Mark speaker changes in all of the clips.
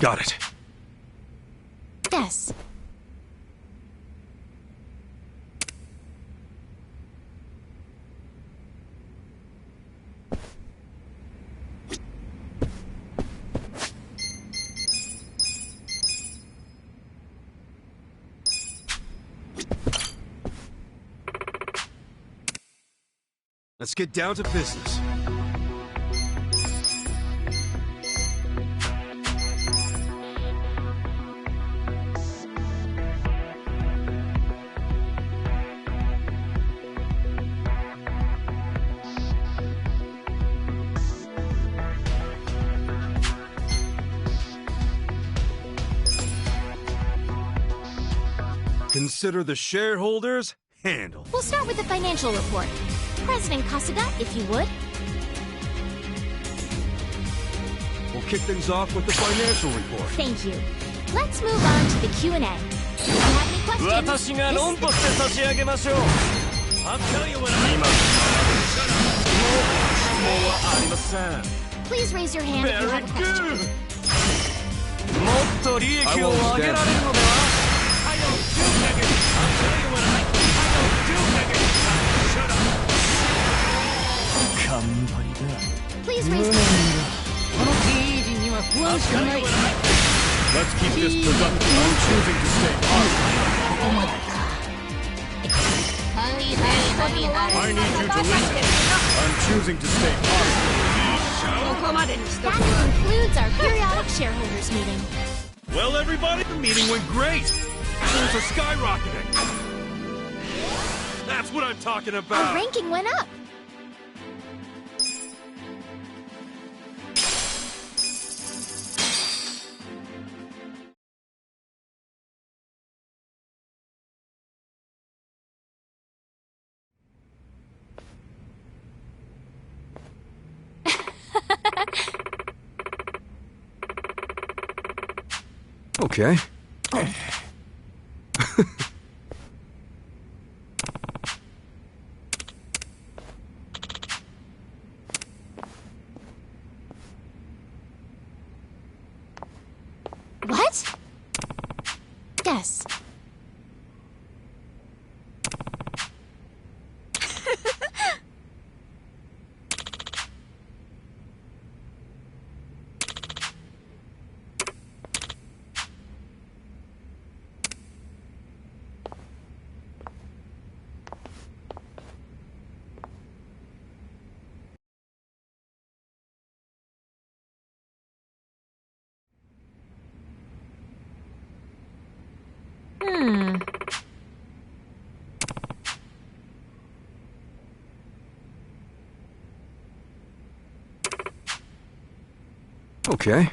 Speaker 1: Got it.
Speaker 2: Yes.
Speaker 1: Let's get down to business. Consider the shareholders handled.
Speaker 2: We'll start with the financial report. President Kasuga, if you would.
Speaker 1: We'll kick things off with the financial report.
Speaker 2: Thank you. Let's move on to the Q&A. If you have any questions, this is the... Please raise your hand if you have a question. Please raise your hand.
Speaker 1: Let's keep this productive. I'm choosing to stay positive. I need you to listen. I'm choosing to stay positive.
Speaker 2: That concludes our periodic shareholders meeting.
Speaker 1: Well, everybody, the meeting went great. Things are skyrocketing. That's what I'm talking about.
Speaker 2: Our ranking went up.
Speaker 1: Okay.
Speaker 2: What? Yes.
Speaker 1: Okay.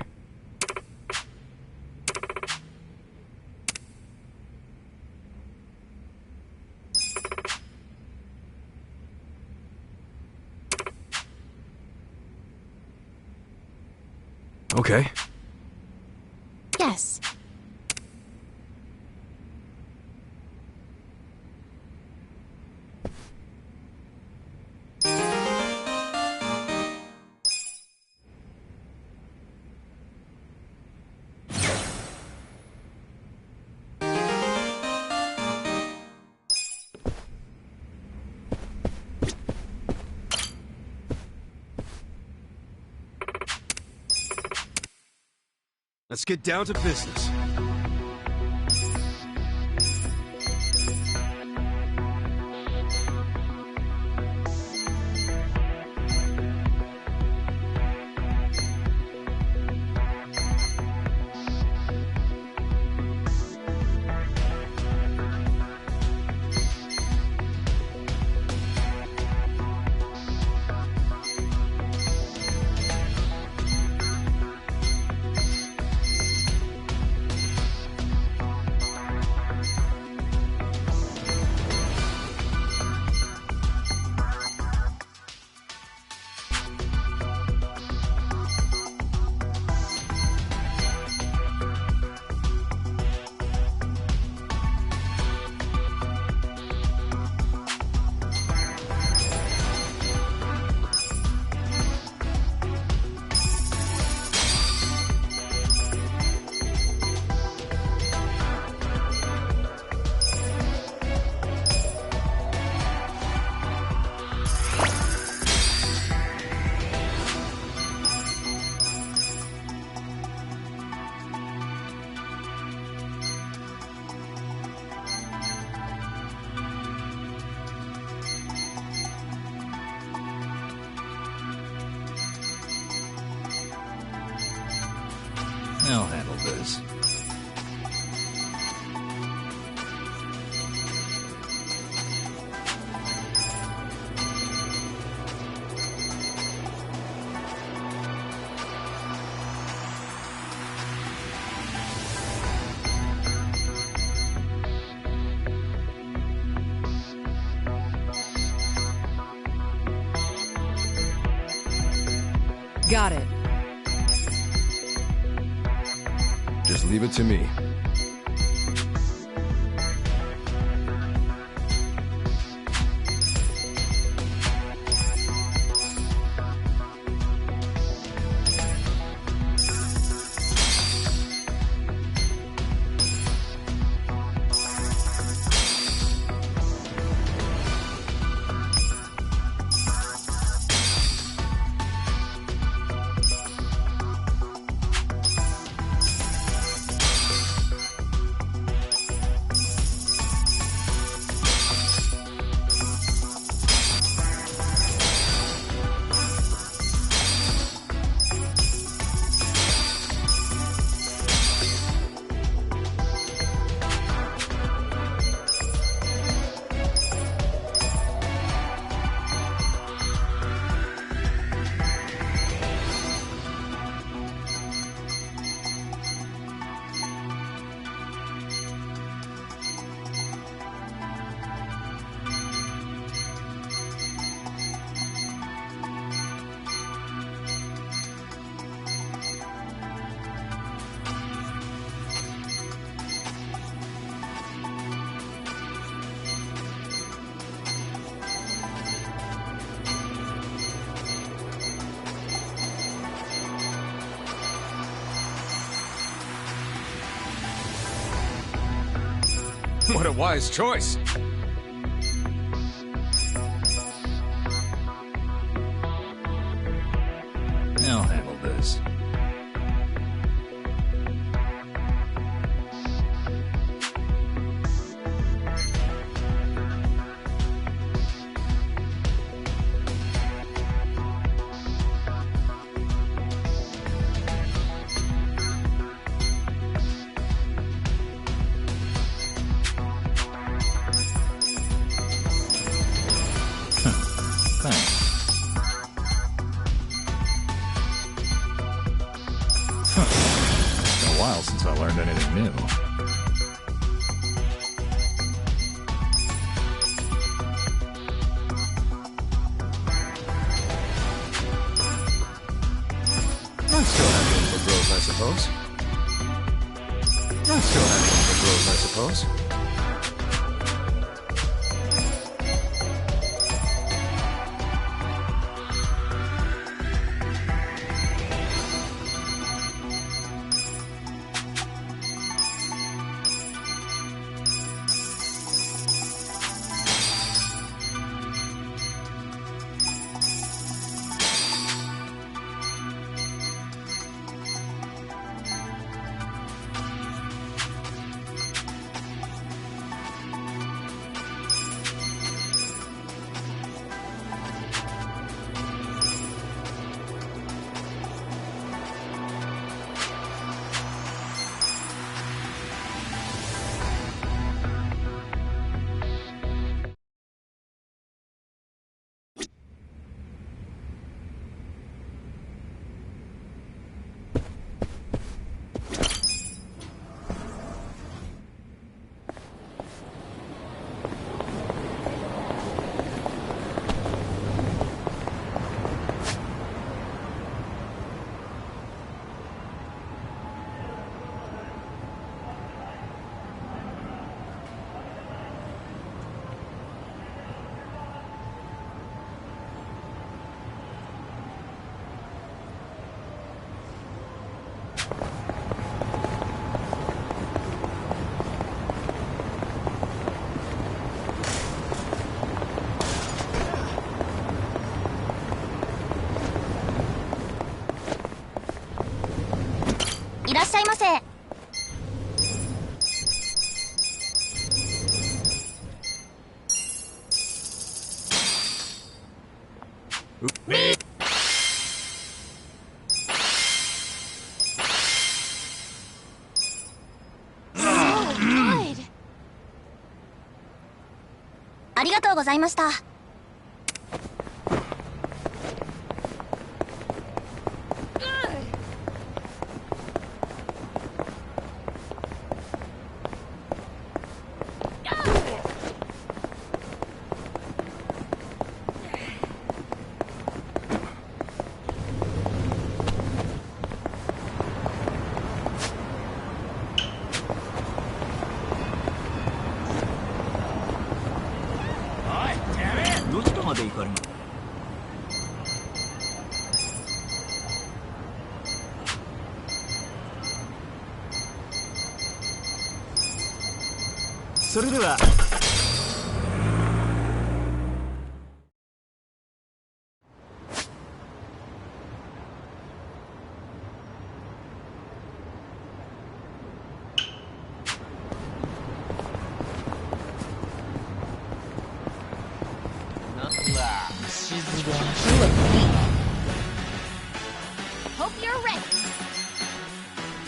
Speaker 1: Okay.
Speaker 2: Yes.
Speaker 1: Let's get down to business.
Speaker 3: I'll handle this.
Speaker 4: Got it.
Speaker 1: Just leave it to me. What a wise choice.
Speaker 3: I'll handle this. Thanks. It's been a while since I learned anything new.
Speaker 1: I still have room for growth, I suppose. I still have room for growth, I suppose.
Speaker 2: いらっしゃいませ。とうございました。
Speaker 4: どちらまで行かれるの？それでは。
Speaker 2: Hope you're ready.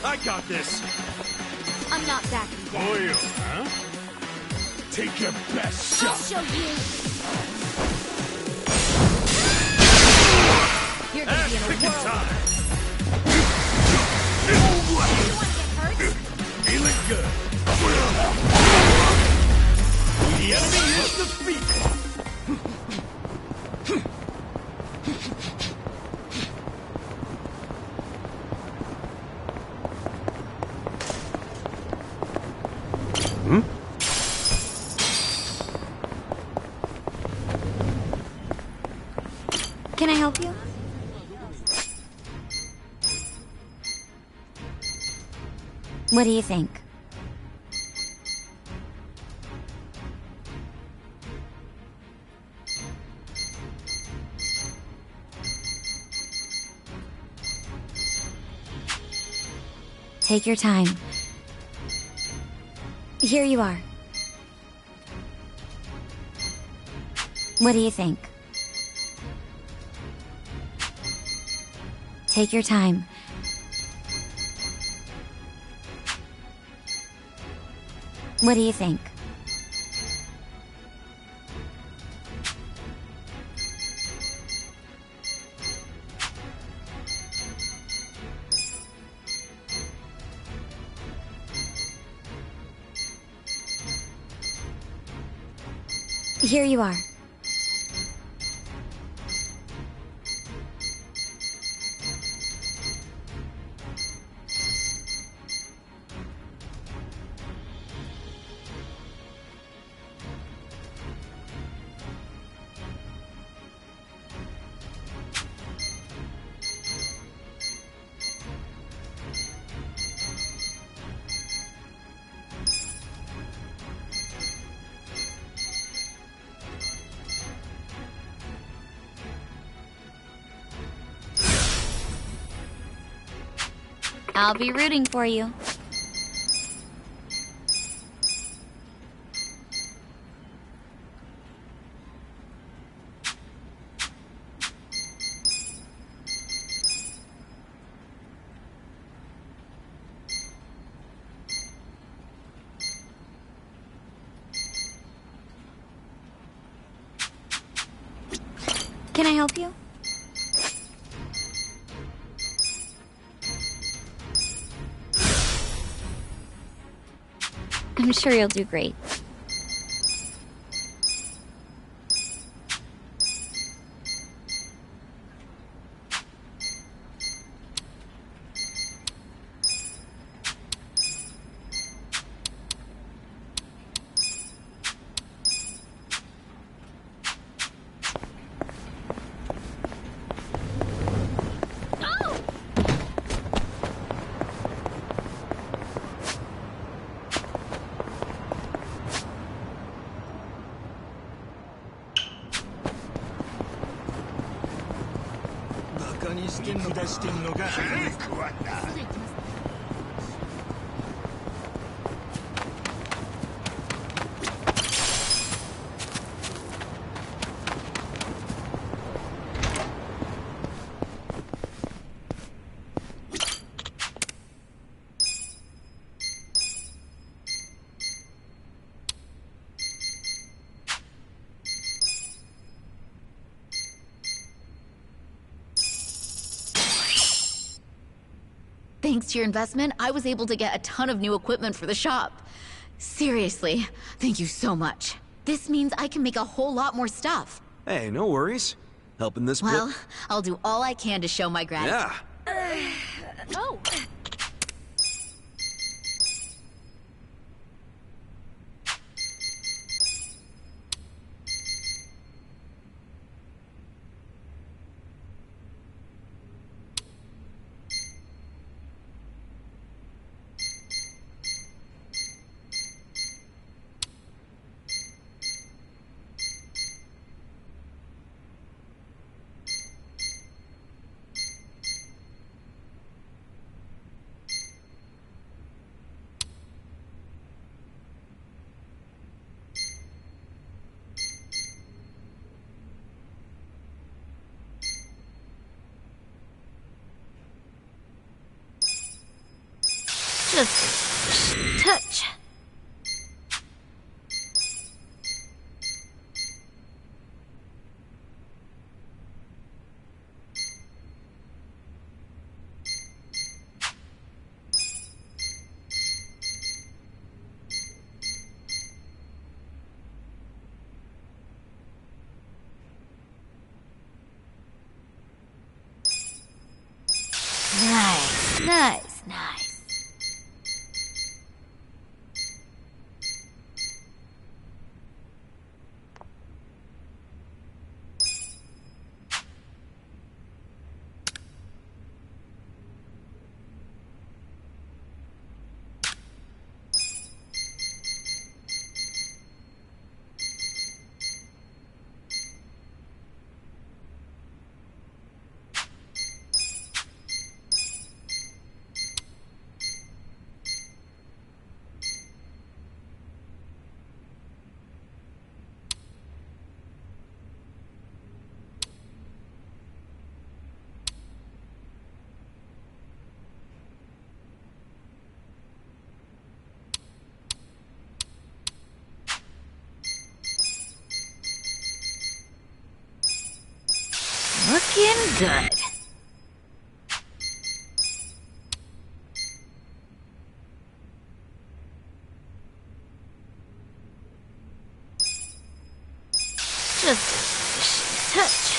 Speaker 1: I got this.
Speaker 2: I'm not backing down.
Speaker 1: Oil, huh? Take your best
Speaker 2: I'll
Speaker 1: shot.
Speaker 2: show you. You're gonna be in a
Speaker 1: Pick your
Speaker 2: whirl.
Speaker 1: time.
Speaker 2: You want to get hurt?
Speaker 1: Feeling good. The enemy is defeated.
Speaker 2: Can I help you? What do you think? Take your time. Here you are. What do you think? Take your time. What do you think? Here you are. I'll be rooting for you. Can I help you? I'm sure you'll do great.
Speaker 5: Thanks to your investment, I was able to get a ton of new equipment for the shop. Seriously, thank you so much. This means I can make a whole lot more stuff.
Speaker 6: Hey, no worries. Helping this
Speaker 5: Well, I'll do all I can to show my gratitude.
Speaker 6: Yeah.
Speaker 2: Oh.
Speaker 5: Just touch. Nice, nice, nice. Looking good. Just touch.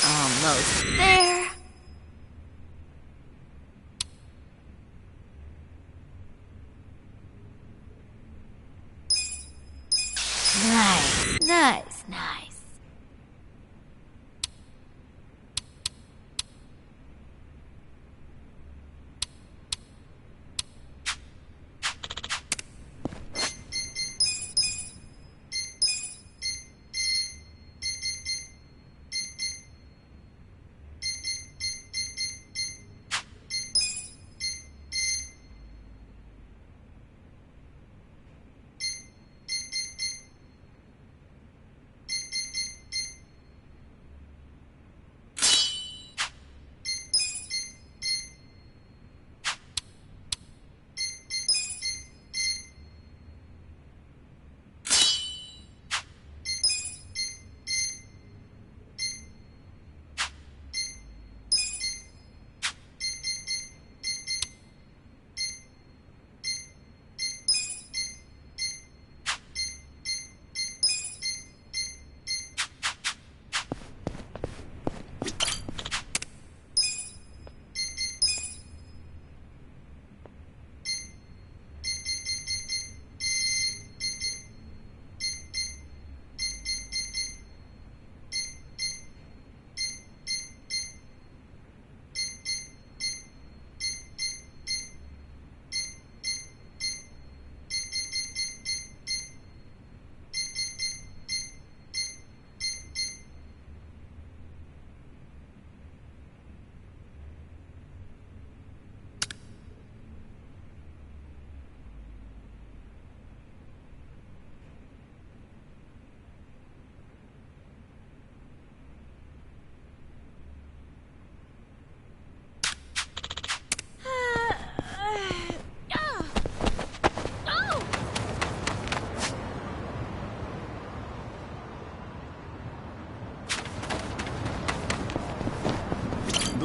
Speaker 5: Almost there. Nice, nice, nice.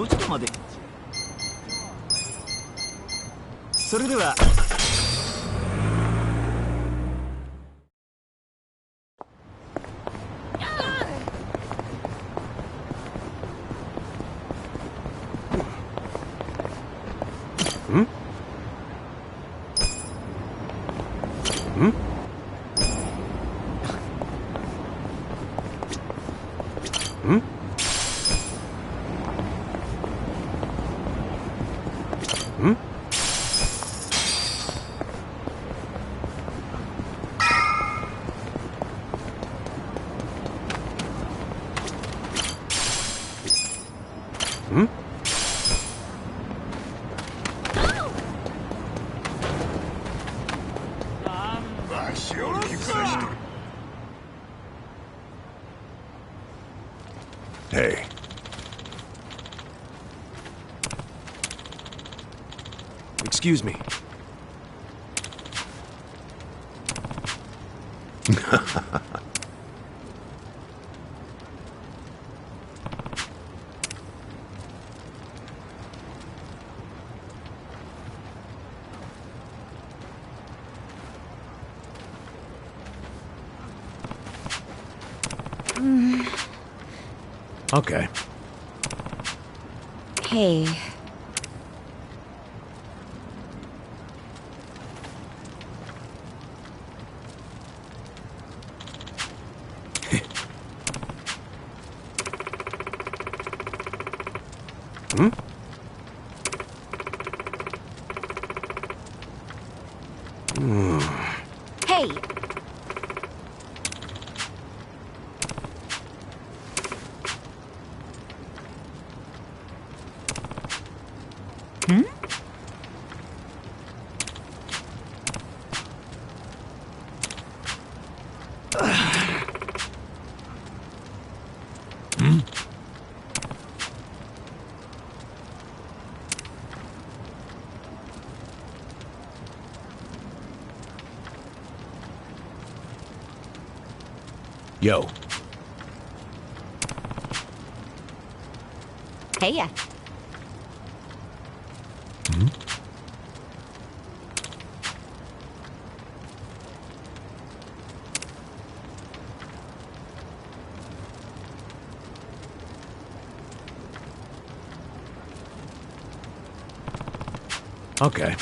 Speaker 4: どちらまで。それでは。
Speaker 3: Hey.
Speaker 6: Excuse me.
Speaker 3: Okay.
Speaker 2: Hey. Hey.
Speaker 3: Yo.
Speaker 2: Hey ya.
Speaker 3: Okay.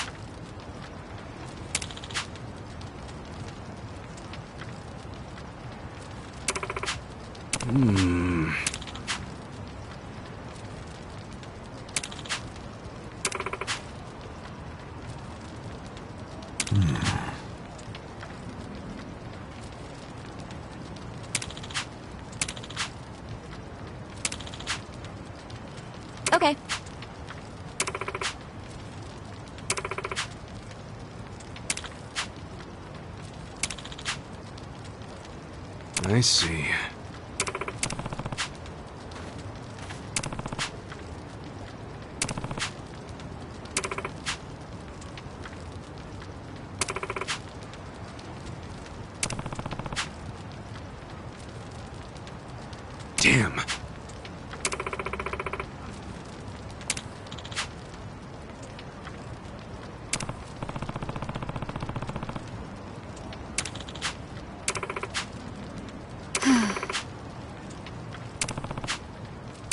Speaker 2: Okay.
Speaker 6: I see. Damn.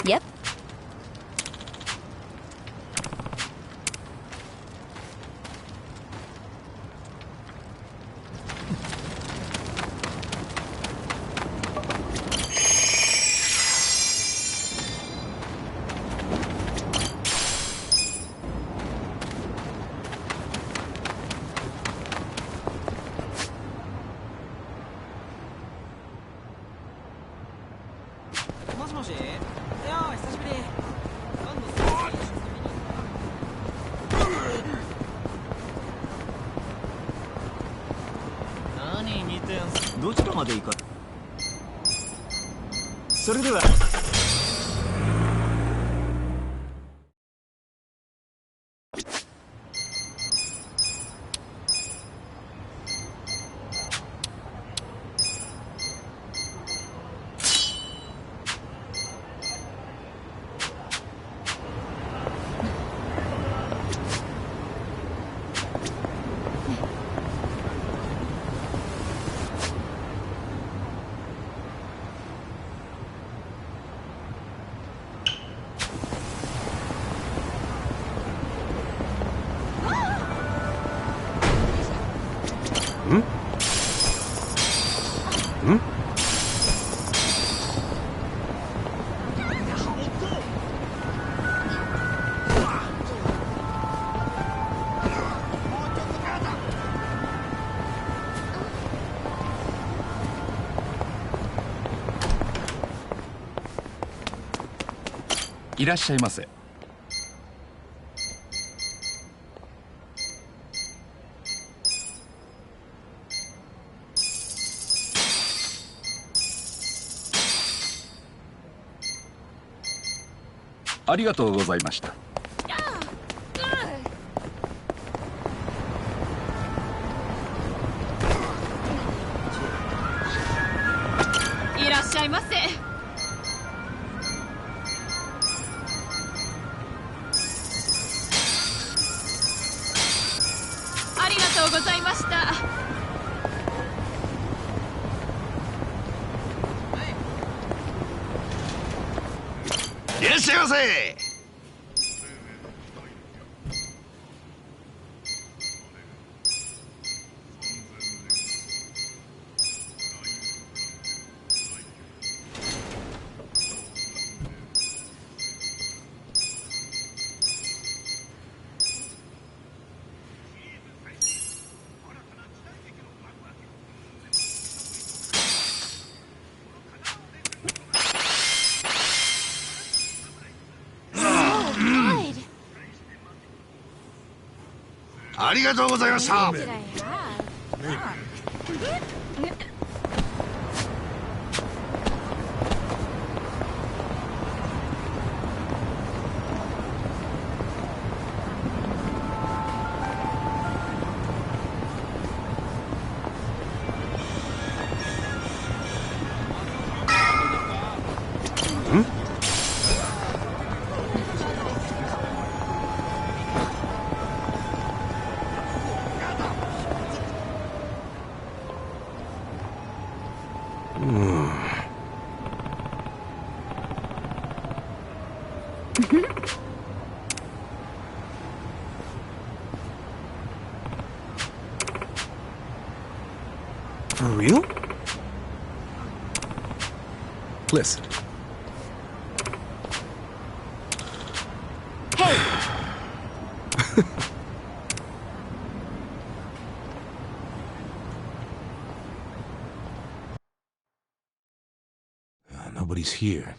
Speaker 2: Yep.
Speaker 4: Ni どちらまで行か。それでは。
Speaker 3: いらっしゃいませ。ありがとうございました。
Speaker 2: いらっしゃいませ。ありがとうございました。
Speaker 6: いらっしゃいませ。ありがとうございました。For real?
Speaker 3: Listen.
Speaker 5: Hey!
Speaker 7: Nobody's here.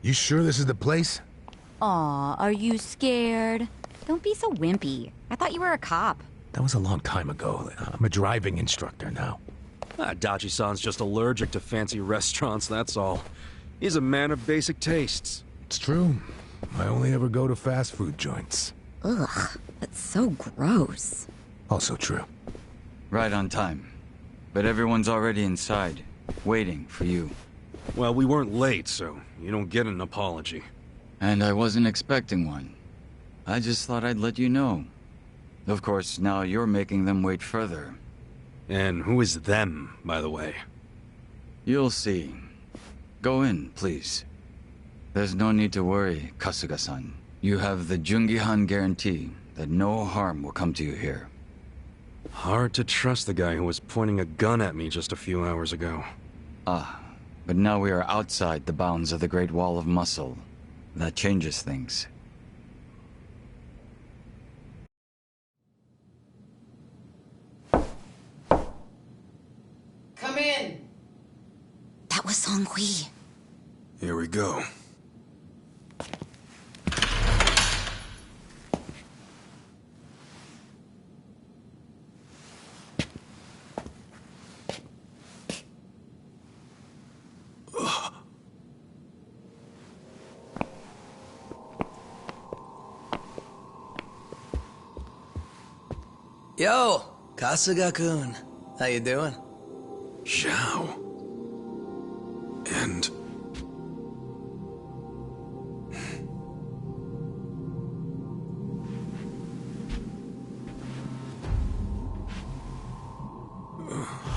Speaker 7: You sure this is the place?
Speaker 5: Aw, are you scared? Don't be so wimpy. I thought you were a cop.
Speaker 7: That was a long time ago. I'm a driving instructor now.
Speaker 6: Dachi-san's just allergic to fancy restaurants, that's all. He's a man of basic tastes.
Speaker 7: It's true. I only ever go to fast food joints.
Speaker 5: Ugh, that's so gross.
Speaker 7: Also true.
Speaker 8: Right on time. But everyone's already inside, waiting for you.
Speaker 6: Well, we weren't late, so you don't get an apology.
Speaker 8: And I wasn't expecting one. I just thought I'd let you know. Of course, now you're making them wait further.
Speaker 6: And who is them, by the way?
Speaker 8: You'll see. Go in, please. There's no need to worry, Kasuga-san. You have the Jungihan guarantee that no harm will come to you here.
Speaker 6: Hard to trust the guy who was pointing a gun at me just a few hours ago.
Speaker 8: Ah, but now we are outside the bounds of the Great Wall of Muscle. That changes things.
Speaker 9: Come in!
Speaker 5: That was Song Hui.
Speaker 6: Here we go.
Speaker 9: Yo, Kasuga-kun. How you doing?
Speaker 6: Zhao. And...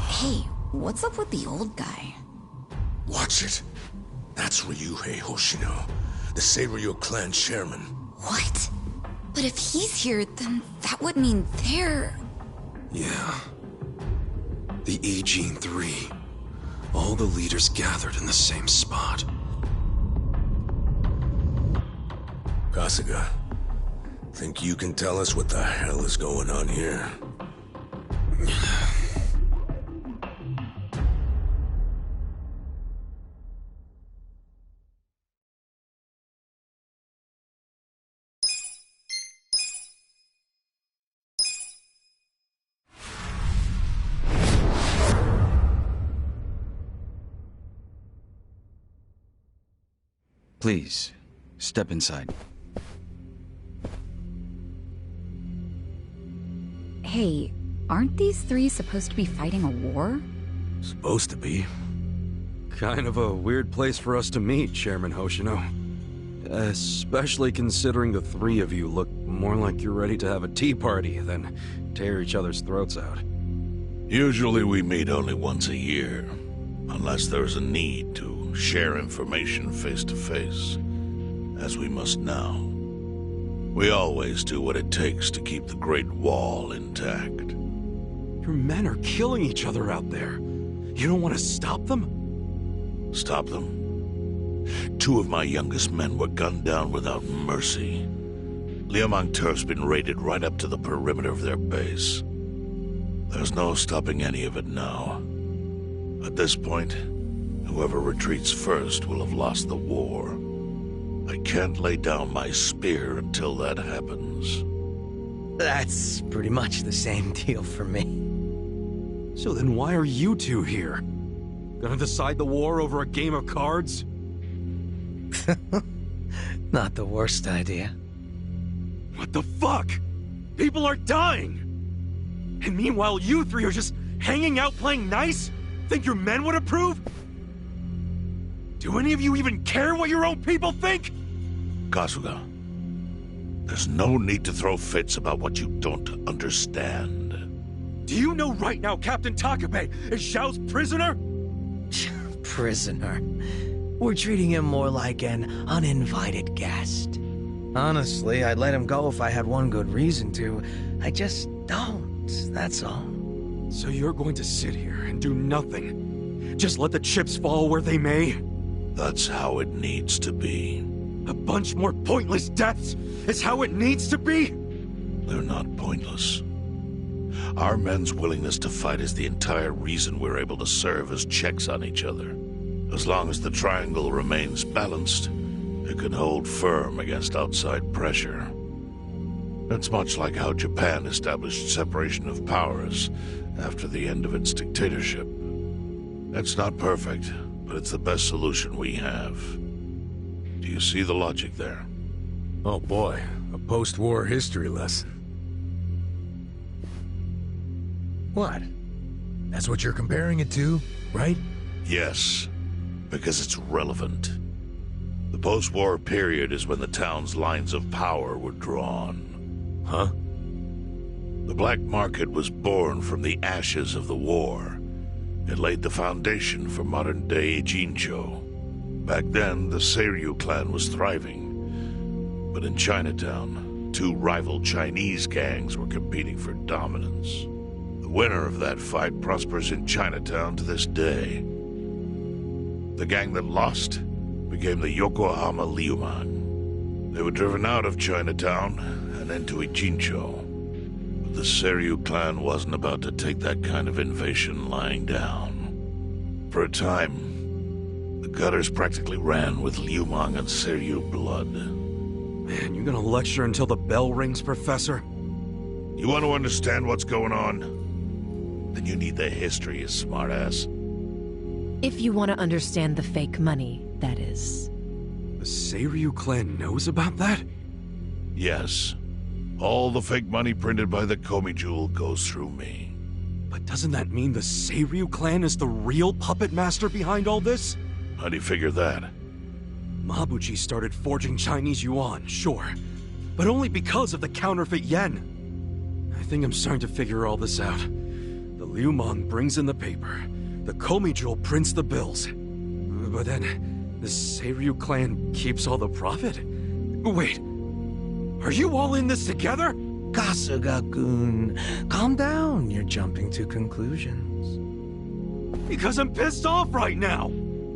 Speaker 5: Hey, what's up with the old guy?
Speaker 7: Watch it. That's Ryuhei Hoshino, the Seiryu clan chairman.
Speaker 5: What? But if he's here, then that would mean they're...
Speaker 6: yeah. The Agene 3. All the leaders gathered in the same spot.
Speaker 7: Kasuga, think you can tell us what the hell is going on here?
Speaker 8: Please, step inside.
Speaker 10: Hey, aren't these three supposed to be fighting a war?
Speaker 11: Supposed to be. Kind of a weird place for us to meet, Chairman Hoshino. Especially considering the three of you look more like you're ready to have a tea party than tear each other's throats out.
Speaker 7: Usually we meet only once a year, unless there's a need to share information face to face, as we must now. We always do what it takes to keep the Great Wall intact.
Speaker 11: Your men are killing each other out there. You don't want to stop them?
Speaker 7: Stop them? 2 of my youngest men were gunned down without mercy. Liumang Turf's been raided right up to the perimeter of their base. There's no stopping any of it now. At this point, whoever retreats first will have lost the war. I can't lay down my spear until that happens.
Speaker 9: That's pretty much the same deal for me.
Speaker 11: So then why are you two here? Gonna decide the war over a game of cards?
Speaker 9: Not the worst idea.
Speaker 11: What the fuck? People are dying! And meanwhile you three are just hanging out playing nice? Think your men would approve? Do any of you even care what your own people think?
Speaker 7: Kasuga, there's no need to throw fits about what you don't understand.
Speaker 11: Do you know right now Captain Takabe is Xiao's prisoner?
Speaker 9: Prisoner. We're treating him more like an uninvited guest. Honestly, I'd let him go if I had one good reason to. I just don't, that's all.
Speaker 11: So you're going to sit here and do nothing? Just let the chips fall where they may?
Speaker 7: That's how it needs to be.
Speaker 11: A bunch more pointless deaths is how it needs to be?
Speaker 7: They're not pointless. Our men's willingness to fight is the entire reason we're able to serve as checks on each other. As long as the triangle remains balanced, it can hold firm against outside pressure. It's much like how Japan established separation of powers after the end of its dictatorship. It's not perfect, but it's the best solution we have. Do you see the logic there?
Speaker 11: Oh boy, a post-war history lesson.
Speaker 12: What? That's what you're comparing it to, right?
Speaker 7: Yes, because it's relevant. The post-war period is when the town's lines of power were drawn.
Speaker 11: Huh?
Speaker 7: The black market was born from the ashes of the war. It laid the foundation for modern-day Jincho. Back then, the Seiryu clan was thriving. But in Chinatown, 2 rival Chinese gangs were competing for dominance. The winner of that fight prospers in Chinatown to this day. The gang that lost became the Yokohama Liumang. They were driven out of Chinatown and into Ijincho. But the Seiryu clan wasn't about to take that kind of invasion lying down. For a time, the gutters practically ran with Liumang and Seiryu blood.
Speaker 11: Man, you gonna lecture until the bell rings, Professor?
Speaker 7: You want to understand what's going on? Then you need the history, you smartass.
Speaker 13: If you want to understand the fake money, that is.
Speaker 11: The Seiryu clan knows about that?
Speaker 7: Yes. All the fake money printed by the Komi Jewel goes through me.
Speaker 11: But doesn't that mean the Seiryu clan is the real puppet master behind all this?
Speaker 7: How do you figure that?
Speaker 11: Mabuchi started forging Chinese yuan, sure. But only because of the counterfeit yen. I think I'm starting to figure all this out. The Liumang brings in the paper. The Komi Jewel prints the bills. But then, the Seiryu clan keeps all the profit? Wait, are you all in this together?
Speaker 9: Kasuga-kun, calm down. You're jumping to conclusions.
Speaker 11: Because I'm pissed off right now.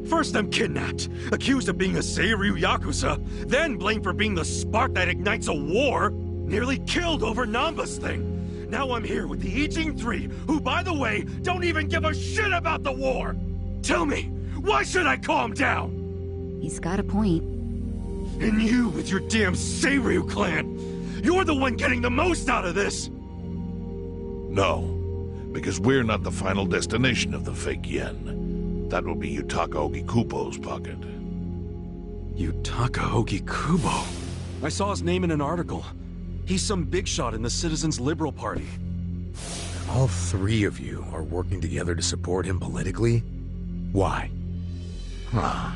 Speaker 11: First I'm kidnapped, accused of being a Seiryu Yakuza, then blamed for being the spark that ignites a war, nearly killed over Namba's thing. Now I'm here with the Ijing 3, who, by the way, don't even give a shit about the war! Tell me, why should I calm down?
Speaker 10: He's got a point.
Speaker 11: And you with your damn Seiryu clan! You're the one getting the most out of this!
Speaker 7: No, because we're not the final destination of the fake yen. That will be Yutaka Ogikupo's pocket.
Speaker 11: Yutaka Ogikubo. I saw his name in an article. He's some big shot in the Citizens Liberal Party.
Speaker 12: All three of you are working together to support him politically? Why?
Speaker 7: Huh.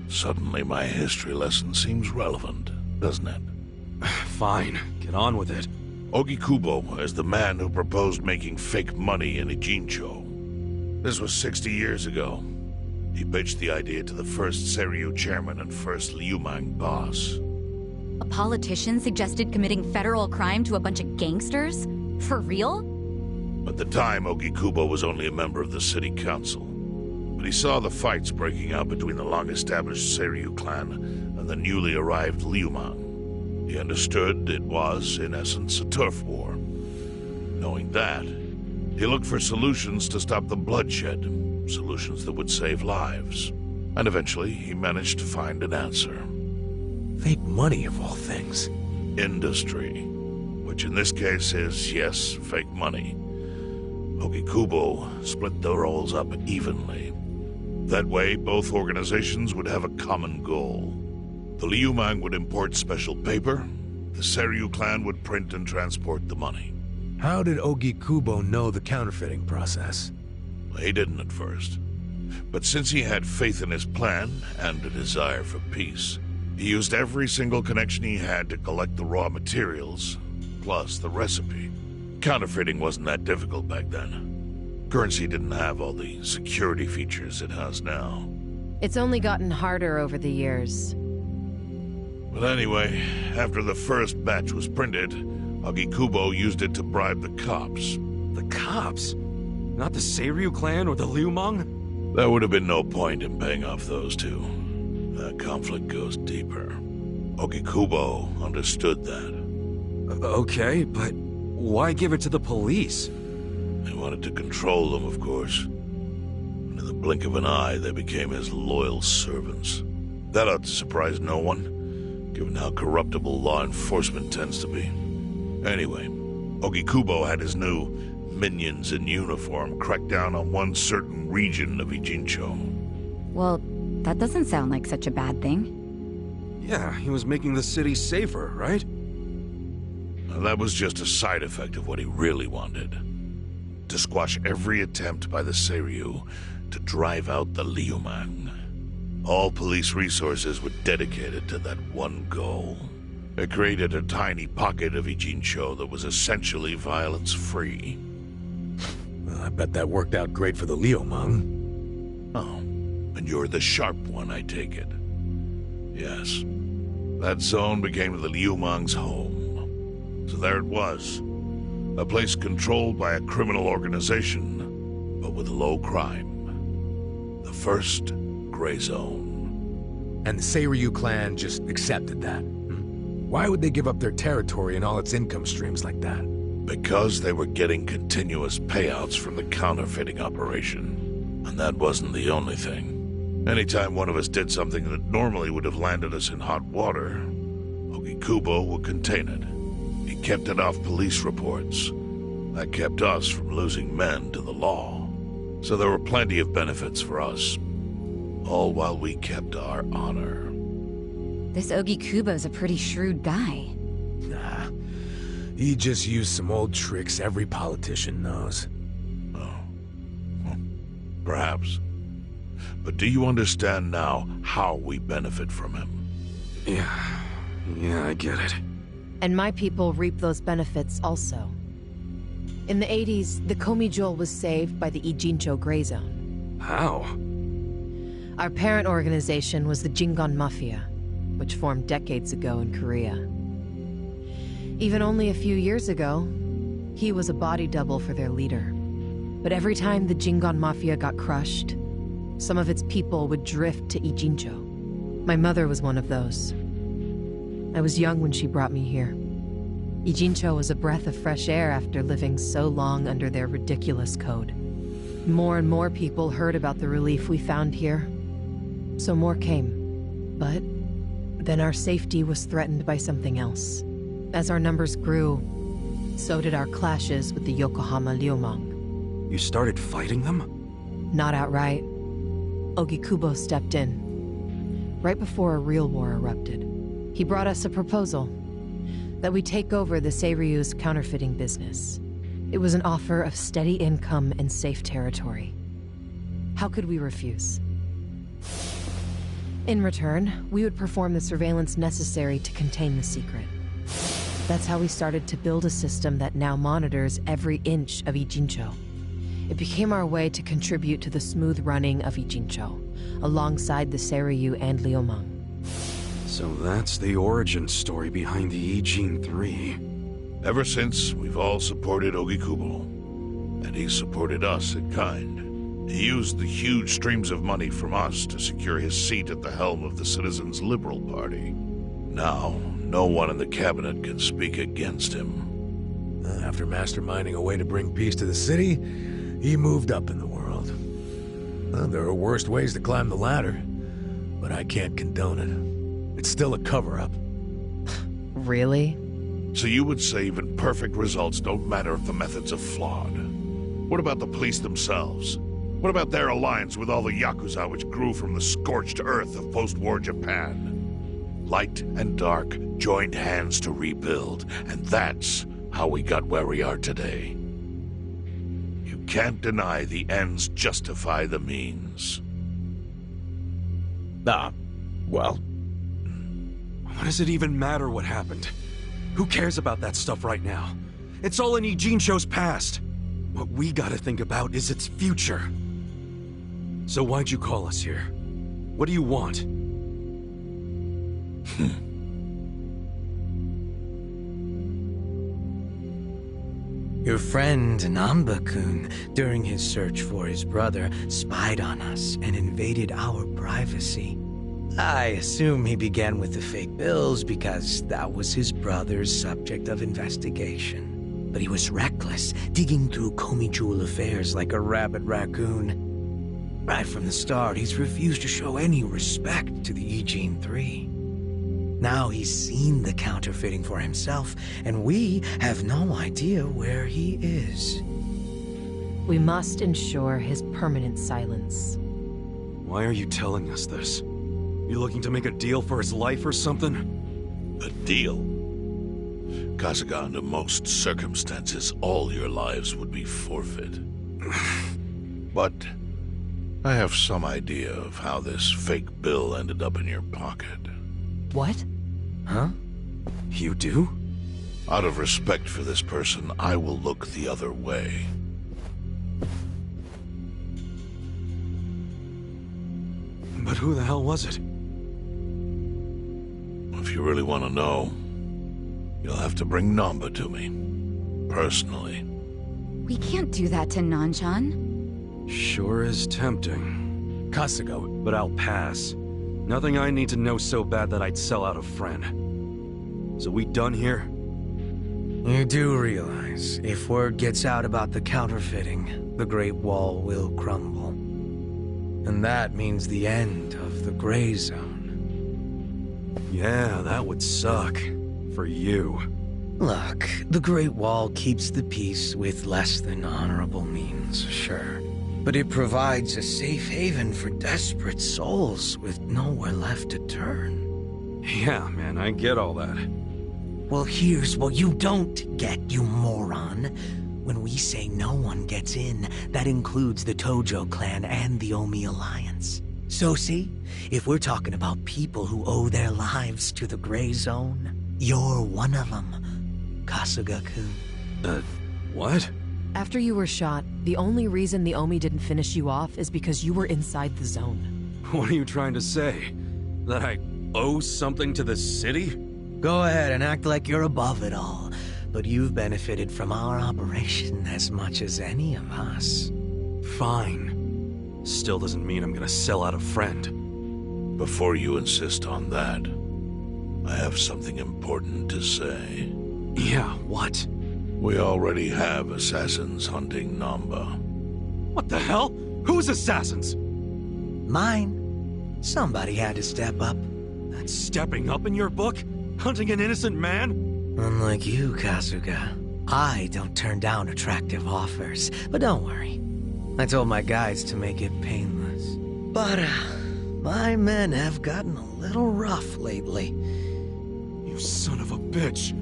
Speaker 7: Suddenly my history lesson seems relevant, doesn't it?
Speaker 11: Fine, get on with it.
Speaker 7: Ogikubo is the man who proposed making fake money in Ijincho. This was 60 years ago. He pitched the idea to the first Seiryu chairman and first Liumang boss.
Speaker 10: A politician suggested committing federal crime to a bunch of gangsters? For real?
Speaker 7: At the time, Ogikubo was only a member of the city council. But he saw the fights breaking out between the long-established Seiryu clan and the newly arrived Liumang. He understood it was, in essence, a turf war. Knowing that, he looked for solutions to stop the bloodshed, solutions that would save lives. And eventually, he managed to find an answer.
Speaker 12: Fake money, of all things.
Speaker 7: Industry. Which in this case is, yes, fake money. Ogikubo split the roles up evenly. That way, both organizations would have a common goal. The Liumang would import special paper, the Seiryu clan would print and transport the money.
Speaker 12: How did Ogikubo know the counterfeiting process?
Speaker 7: He didn't at first. But since he had faith in his plan and a desire for peace, he used every single connection he had to collect the raw materials, plus the recipe. Counterfeiting wasn't that difficult back then. Currency didn't have all the security features it has now.
Speaker 13: It's only gotten harder over the years.
Speaker 7: But anyway, after the first batch was printed, Ogikubo used it to bribe the cops.
Speaker 11: The cops? Not the Seiryu clan or the Liumang?
Speaker 7: There would have been no point in paying off those two. That conflict goes deeper. Ogikubo understood that.
Speaker 11: Okay, but why give it to the police?
Speaker 7: They wanted to control them, of course. And in the blink of an eye, they became his loyal servants. That ought to surprise no one, given how corruptible law enforcement tends to be. Anyway, Ogikubo had his new minions in uniform crack down on one certain region of Ijincho.
Speaker 10: Well, that doesn't sound like such a bad thing.
Speaker 11: Yeah, he was making the city safer, right?
Speaker 7: And that was just a side effect of what he really wanted. To squash every attempt by the Seiryu to drive out the Liumang. All police resources were dedicated to that one goal. It created a tiny pocket of Ijincho that was essentially violence-free.
Speaker 12: Well, I bet that worked out great for the Liumang.
Speaker 7: Oh, and you're the sharp one, I take it. Yes. That zone became the Liumang's home. So there it was. A place controlled by a criminal organization, but with low crime. The first gray zone.
Speaker 12: And the Seiryu clan just accepted that. Why would they give up their territory and all its income streams like that?
Speaker 7: Because they were getting continuous payouts from the counterfeiting operation. And that wasn't the only thing. Anytime one of us did something that normally would have landed us in hot water, Ogikubo would contain it. He kept it off police reports. That kept us from losing men to the law. So there were plenty of benefits for us. All while we kept our honor.
Speaker 10: This Ogikubo's a pretty shrewd guy.
Speaker 12: Nah. He just used some old tricks every politician knows.
Speaker 7: Oh. Well, perhaps. But do you understand now how we benefit from him?
Speaker 11: Yeah, I get it.
Speaker 13: And my people reap those benefits also. In the 80s, the Komijol was saved by the Ijincho Gray Zone.
Speaker 11: How?
Speaker 13: Our parent organization was the Jingon Mafia, which formed decades ago in Korea. Even only a few years ago, he was a body double for their leader. But every time the Jingon Mafia got crushed, some of its people would drift to Ijincho. My mother was one of those. I was young when she brought me here. Ijincho was a breath of fresh air after living so long under their ridiculous code. More and more people heard about the relief we found here, so more came. But then our safety was threatened by something else. As our numbers grew, so did our clashes with the Yokohama Liumang.
Speaker 11: You started fighting them?
Speaker 13: Not outright. Ogikubo stepped in. right before a real war erupted. He brought us a proposal that we take over the Seiryu's counterfeiting business. It was an offer of steady income and safe territory. How could we refuse? In return, we would perform the surveillance necessary to contain the secret. That's how we started to build a system that now monitors every inch of Ijincho. It became our way to contribute to the smooth running of Ijincho, alongside the Seiryu and Liumang.
Speaker 11: So that's the origin story behind the Ijin 3.
Speaker 7: Ever since, we've all supported Ogikubo, and he supported us in kind. He used the huge streams of money from us to secure his seat at the helm of the Citizens' Liberal Party. Now, no one in the cabinet can speak against him.
Speaker 12: After masterminding a way to bring peace to the city, he moved up in the world. Well, there are worse ways to climb the ladder, but I can't condone it. It's still a cover-up.
Speaker 13: Really?
Speaker 7: So you would say even perfect results don't matter if the methods are flawed? What about the police themselves? What about their alliance with all the Yakuza which grew from the scorched earth of post-war Japan? Light and dark joined hands to rebuild, and that's how we got where we are today. You can't deny the ends justify the means.
Speaker 12: Well...
Speaker 11: What does it even matter what happened? Who cares about that stuff right now? It's all in Ijincho's past. What we gotta think about is its future. So why'd you call us here? What do you want?
Speaker 9: Your friend Namba-kun, during his search for his brother, spied on us and invaded our privacy. I assume he began with the fake bills because that was his brother's subject of investigation. But he was reckless, digging through Komi Jewel affairs like a rabid raccoon. Right from the start, he's refused to show any respect to the Ijin 3. Now he's seen the counterfeiting for himself, and we have no idea where he is.
Speaker 13: We must ensure his permanent silence.
Speaker 11: Why are you telling us this? You looking to make a deal for his life or something?
Speaker 7: A deal? Kasuga, under most circumstances, all your lives would be forfeit. But I have some idea of how this fake bill ended up in your pocket.
Speaker 13: What?
Speaker 9: Huh?
Speaker 11: You do?
Speaker 7: Out of respect for this person, I will look the other way.
Speaker 11: But who the hell was it?
Speaker 7: If you really want to know, you'll have to bring Namba to me. Personally.
Speaker 10: We can't do that to Nanchan.
Speaker 11: Sure is tempting.
Speaker 12: Kasuga,
Speaker 11: but I'll pass. Nothing I need to know so bad that I'd sell out a friend. So we done here?
Speaker 9: You do realize, if word gets out about the counterfeiting, the Great Wall will crumble. And that means the end of the Gray Zone.
Speaker 11: Yeah, that would suck. For you.
Speaker 9: Look, the Great Wall keeps the peace with less than honorable means, sure. But it provides a safe haven for desperate souls with nowhere left to turn.
Speaker 11: Yeah, man, I get all that.
Speaker 9: Well, here's what you don't get, you moron. When we say no one gets in, that includes the Tojo clan and the Omi Alliance. So see, if we're talking about people who owe their lives to the Gray Zone, you're one of them, Kasuga-kun.
Speaker 11: What?
Speaker 13: After you were shot, the only reason the Omi didn't finish you off is because you were inside the zone.
Speaker 11: What are you trying to say? That I owe something to the city?
Speaker 9: Go ahead and act like you're above it all, but you've benefited from our operation as much as any of us.
Speaker 11: Fine. Still doesn't mean I'm gonna sell out a friend.
Speaker 7: Before you insist on that, I have something important to say.
Speaker 11: Yeah, what?
Speaker 7: We already have assassins hunting Namba.
Speaker 11: What the hell? Whose assassins?
Speaker 9: Mine. Somebody had to step up.
Speaker 11: That's stepping up in your book? Hunting an innocent man?
Speaker 9: Unlike you, Kasuga, I don't turn down attractive offers. But don't worry. I told my guys to make it painless. But my men have gotten a little rough lately.
Speaker 11: You son of a bitch!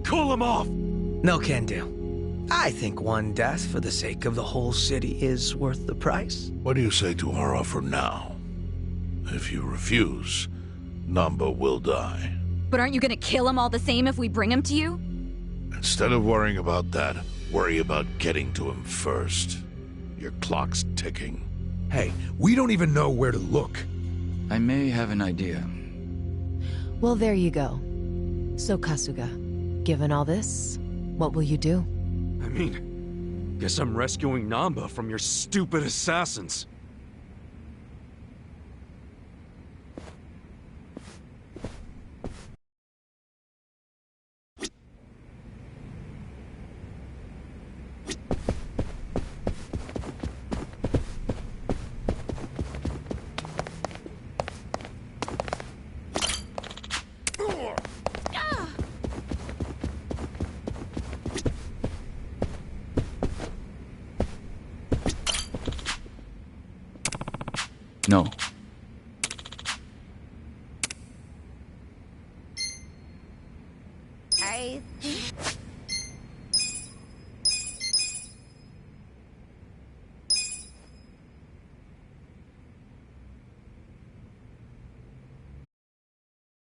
Speaker 11: Call him off!
Speaker 9: No can do. I think one death for the sake of the whole city is worth the price.
Speaker 7: What do you say to our offer now? If you refuse, Namba will die.
Speaker 10: But aren't you gonna kill him all the same if we bring him to you?
Speaker 7: Instead of worrying about that, worry about getting to him first. Your clock's ticking.
Speaker 12: Hey, we don't even know where to look.
Speaker 8: I may have an idea.
Speaker 13: Well, there you go. So, Kasuga, given all this, what will you do?
Speaker 11: I mean, guess I'm rescuing Namba from your stupid assassins.
Speaker 8: No.